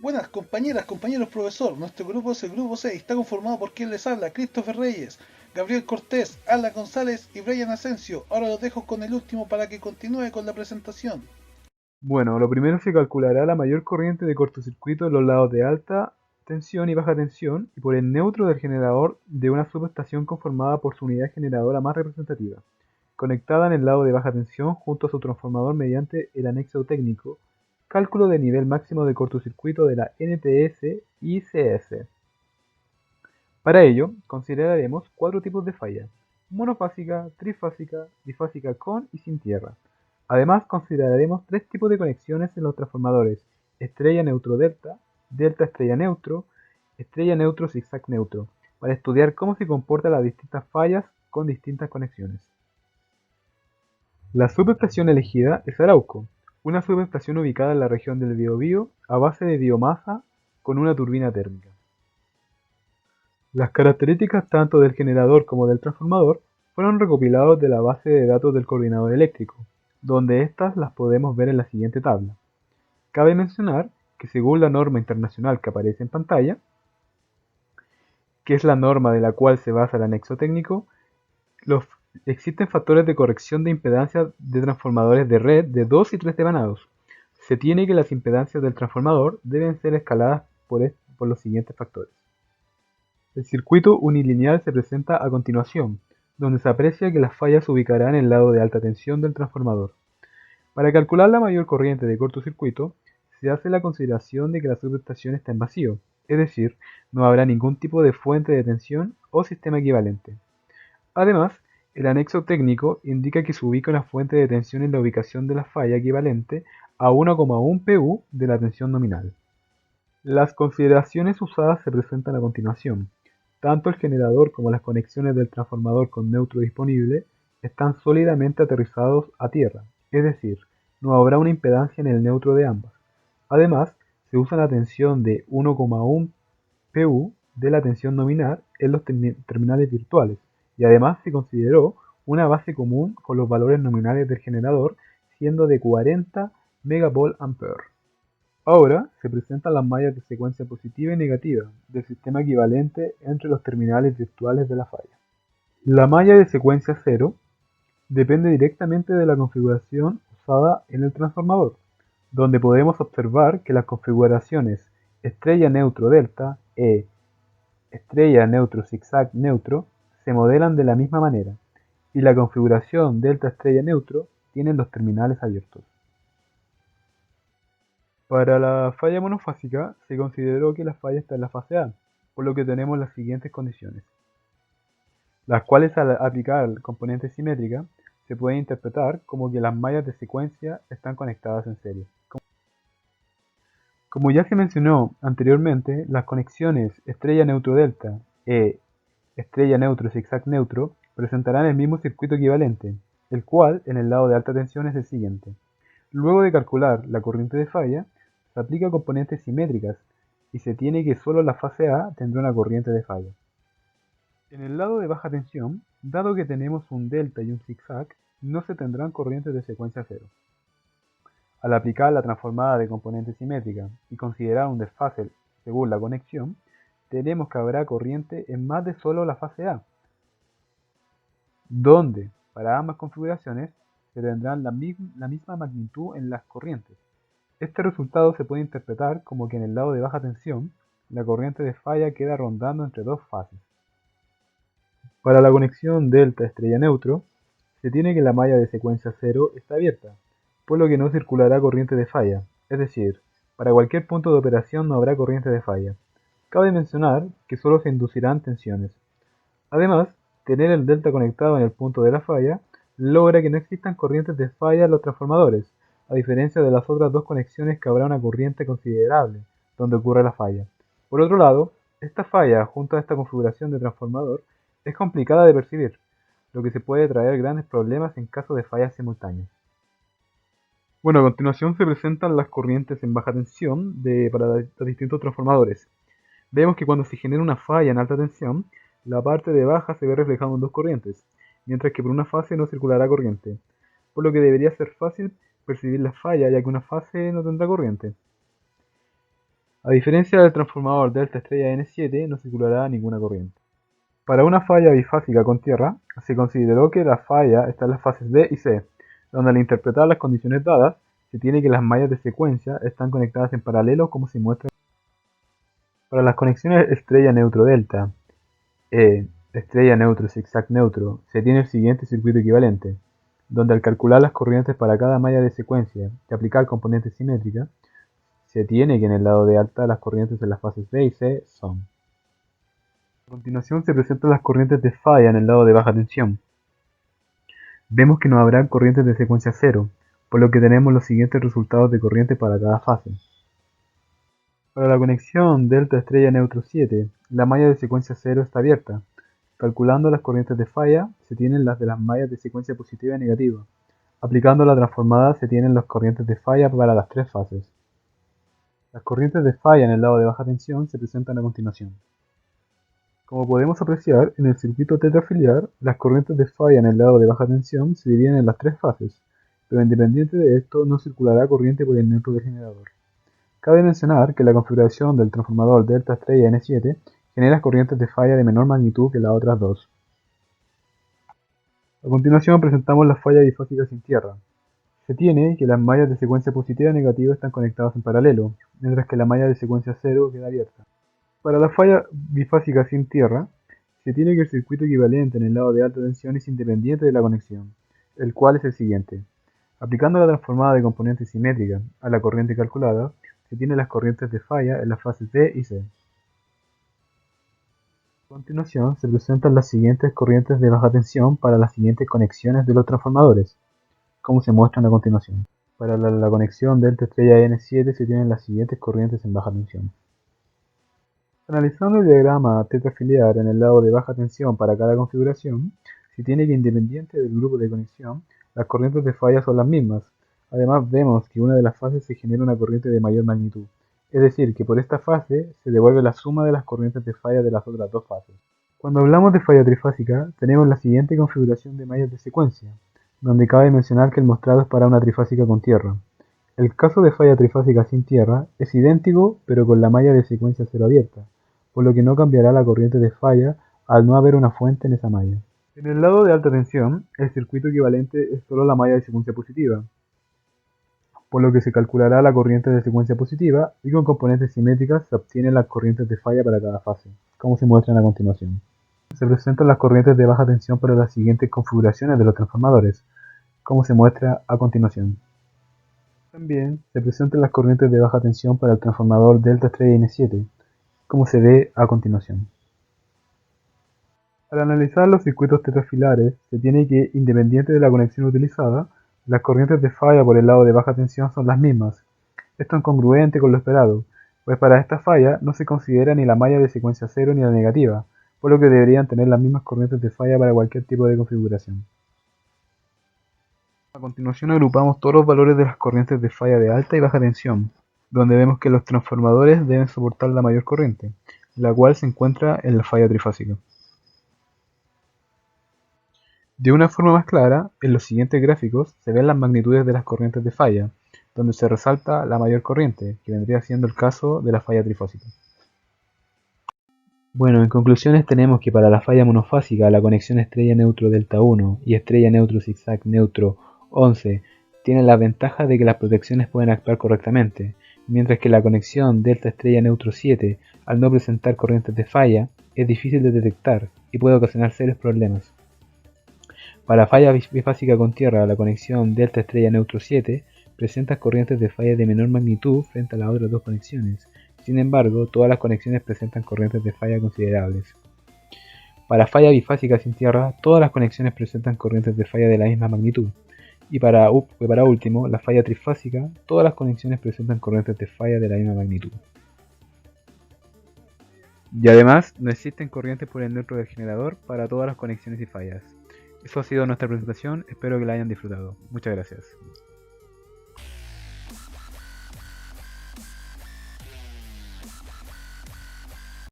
Buenas compañeras, compañeros, profesor. Nuestro grupo es el grupo 6. Está conformado por quien les habla: Christopher Reyes, Gabriel Cortés, Alan González y Brian Asensio. Ahora los dejo con el último para que continúe con la presentación. Bueno, lo primero se calculará la mayor corriente de cortocircuito en los lados de alta tensión y baja tensión y por el neutro del generador de una subestación conformada por su unidad generadora más representativa, conectada en el lado de baja tensión junto a su transformador mediante el anexo técnico, cálculo de nivel máximo de cortocircuito de la NTS-ICS. Para ello, consideraremos cuatro tipos de falla: monofásica, trifásica, bifásica con y sin tierra. Además, consideraremos tres tipos de conexiones en los transformadores: estrella neutro delta, delta estrella neutro zigzag neutro, para estudiar cómo se comportan las distintas fallas con distintas conexiones. La subestación elegida es Arauco, una subestación ubicada en la región del Biobío a base de biomasa con una turbina térmica. Las características tanto del generador como del transformador fueron recopilados de la base de datos del coordinador eléctrico, donde estas las podemos ver en la siguiente tabla. Cabe mencionar que según la norma internacional que aparece en pantalla, que es la norma de la cual se basa el anexo técnico, los, existen factores de corrección de impedancia de transformadores de red de 2 y 3 devanados. Se tiene que las impedancias del transformador deben ser escaladas por los siguientes factores. El circuito unilineal se presenta a continuación, donde se aprecia que las fallas se ubicarán en el lado de alta tensión del transformador. Para calcular la mayor corriente de cortocircuito, se hace la consideración de que la subestación está en vacío, es decir, no habrá ningún tipo de fuente de tensión o sistema equivalente. Además, el anexo técnico indica que se ubica una fuente de tensión en la ubicación de la falla equivalente a 1,1 pu de la tensión nominal. Las consideraciones usadas se presentan a continuación. Tanto el generador como las conexiones del transformador con neutro disponible están sólidamente aterrizados a tierra, es decir, no habrá una impedancia en el neutro de ambas. Además, se usa la tensión de 1,1 pu de la tensión nominal en los terminales virtuales, y además se consideró una base común con los valores nominales del generador, siendo de 40 MV A. Ahora se presentan las mallas de secuencia positiva y negativa del sistema equivalente entre los terminales virtuales de la falla. La malla de secuencia cero depende directamente de la configuración usada en el transformador, donde podemos observar que las configuraciones estrella neutro delta e estrella neutro zigzag neutro se modelan de la misma manera, y la configuración delta estrella neutro tienen los terminales abiertos. Para la falla monofásica se consideró que la falla está en la fase A, por lo que tenemos las siguientes condiciones, las cuales al aplicar componente simétrica se puede interpretar como que las mallas de secuencia están conectadas en serie. Como ya se mencionó anteriormente, las conexiones estrella neutro delta e estrella neutro zigzag neutro presentarán el mismo circuito equivalente, el cual en el lado de alta tensión es el siguiente. Luego de calcular la corriente de falla, se aplica componentes simétricas y se tiene que solo la fase A tendrá una corriente de falla. En el lado de baja tensión, dado que tenemos un delta y un zigzag, no se tendrán corrientes de secuencia cero. Al aplicar la transformada de componente simétrica y considerar un desfase según la conexión, tenemos que habrá corriente en más de solo la fase A, donde para ambas configuraciones se tendrán la misma magnitud en las corrientes. Este resultado se puede interpretar como que en el lado de baja tensión, la corriente de falla queda rondando entre dos fases. Para la conexión delta estrella neutro, se tiene que la malla de secuencia cero está abierta, por lo que no circulará corriente de falla, es decir, para cualquier punto de operación no habrá corriente de falla. Cabe mencionar que solo se inducirán tensiones. Además, tener el delta conectado en el punto de la falla logra que no existan corrientes de falla en los transformadores, a diferencia de las otras dos conexiones que habrá una corriente considerable donde ocurre la falla. Por otro lado, esta falla junto a esta configuración de transformador es complicada de percibir, lo que se puede traer grandes problemas en caso de fallas simultáneas. Bueno, a continuación se presentan las corrientes en baja tensión para los distintos transformadores. Vemos que cuando se genera una falla en alta tensión, la parte de baja se ve reflejada en dos corrientes, mientras que por una fase no circulará corriente, por lo que debería ser fácil percibir la falla ya que una fase no tendrá corriente. A diferencia del transformador delta estrella N7, no circulará ninguna corriente. Para una falla bifásica con tierra, se consideró que la falla está en las fases D y C, donde al interpretar las condiciones dadas, se tiene que las mallas de secuencia están conectadas en paralelo como se muestra. Para las conexiones estrella-neutro-delta, estrella-neutro zigzag-neutro, se tiene el siguiente circuito equivalente, donde al calcular las corrientes para cada malla de secuencia y aplicar componentes simétricas, se tiene que en el lado de alta las corrientes en las fases D y C son. A continuación se presentan las corrientes de falla en el lado de baja tensión. Vemos que no habrá corrientes de secuencia cero, por lo que tenemos los siguientes resultados de corriente para cada fase. Para la conexión delta estrella neutro 7, la malla de secuencia cero está abierta. Calculando las corrientes de falla, se tienen las de las mallas de secuencia positiva y negativa. Aplicando la transformada, se tienen las corrientes de falla para las tres fases. Las corrientes de falla en el lado de baja tensión se presentan a continuación. Como podemos apreciar, en el circuito tetrafiliar, las corrientes de falla en el lado de baja tensión se dividen en las tres fases, pero independiente de esto no circulará corriente por el neutro del generador. Cabe mencionar que la configuración del transformador delta estrella N7 genera corrientes de falla de menor magnitud que las otras dos. A continuación presentamos la falla bifásica sin tierra. Se tiene que las mallas de secuencia positiva y negativa están conectadas en paralelo, mientras que la malla de secuencia cero queda abierta. Para la falla bifásica sin tierra, se tiene que el circuito equivalente en el lado de alta tensión es independiente de la conexión, el cual es el siguiente. Aplicando la transformada de componente simétrica a la corriente calculada, se tienen las corrientes de falla en las fases D y C. A continuación se presentan las siguientes corrientes de baja tensión para las siguientes conexiones de los transformadores, como se muestran a continuación. Para la conexión delta estrella N7 se tienen las siguientes corrientes en baja tensión. Analizando el diagrama tetrafiliar en el lado de baja tensión para cada configuración, se tiene que independiente del grupo de conexión, las corrientes de falla son las mismas. Además vemos que una de las fases se genera una corriente de mayor magnitud, es decir, que por esta fase se devuelve la suma de las corrientes de falla de las otras dos fases. Cuando hablamos de falla trifásica, tenemos la siguiente configuración de mallas de secuencia, donde cabe mencionar que el mostrado es para una trifásica con tierra. El caso de falla trifásica sin tierra es idéntico pero con la malla de secuencia cero abierta, por lo que no cambiará la corriente de falla al no haber una fuente en esa malla. En el lado de alta tensión, el circuito equivalente es solo la malla de secuencia positiva, por lo que se calculará la corriente de secuencia positiva y con componentes simétricas se obtienen las corrientes de falla para cada fase, como se muestran a continuación. Se presentan las corrientes de baja tensión para las siguientes configuraciones de los transformadores, como se muestra a continuación. También se presentan las corrientes de baja tensión para el transformador delta estrella N7, como se ve a continuación. Al analizar los circuitos tetrafilares, se tiene que, independiente de la conexión utilizada, las corrientes de falla por el lado de baja tensión son las mismas. Esto es congruente con lo esperado, pues para esta falla no se considera ni la malla de secuencia cero ni la negativa, por lo que deberían tener las mismas corrientes de falla para cualquier tipo de configuración. A continuación agrupamos todos los valores de las corrientes de falla de alta y baja tensión, donde vemos que los transformadores deben soportar la mayor corriente, la cual se encuentra en la falla trifásica. De una forma más clara, en los siguientes gráficos se ven las magnitudes de las corrientes de falla, donde se resalta la mayor corriente, que vendría siendo el caso de la falla trifásica. Bueno, en conclusiones tenemos que para la falla monofásica la conexión estrella-neutro delta 1 y estrella-neutro zigzag-neutro 11 tienen la ventaja de que las protecciones pueden actuar correctamente, mientras que la conexión delta estrella-neutro 7, al no presentar corrientes de falla, es difícil de detectar y puede ocasionar serios problemas. Para falla bifásica con tierra, la conexión delta estrella-neutro 7 presenta corrientes de falla de menor magnitud frente a las otras dos conexiones. Sin embargo, todas las conexiones presentan corrientes de falla considerables. Para falla bifásica sin tierra, todas las conexiones presentan corrientes de falla de la misma magnitud. Y para último, la falla trifásica, todas las conexiones presentan corrientes de falla de la misma magnitud. Y además, no existen corrientes por el neutro del generador para todas las conexiones y fallas. Eso ha sido nuestra presentación, espero que la hayan disfrutado. Muchas gracias.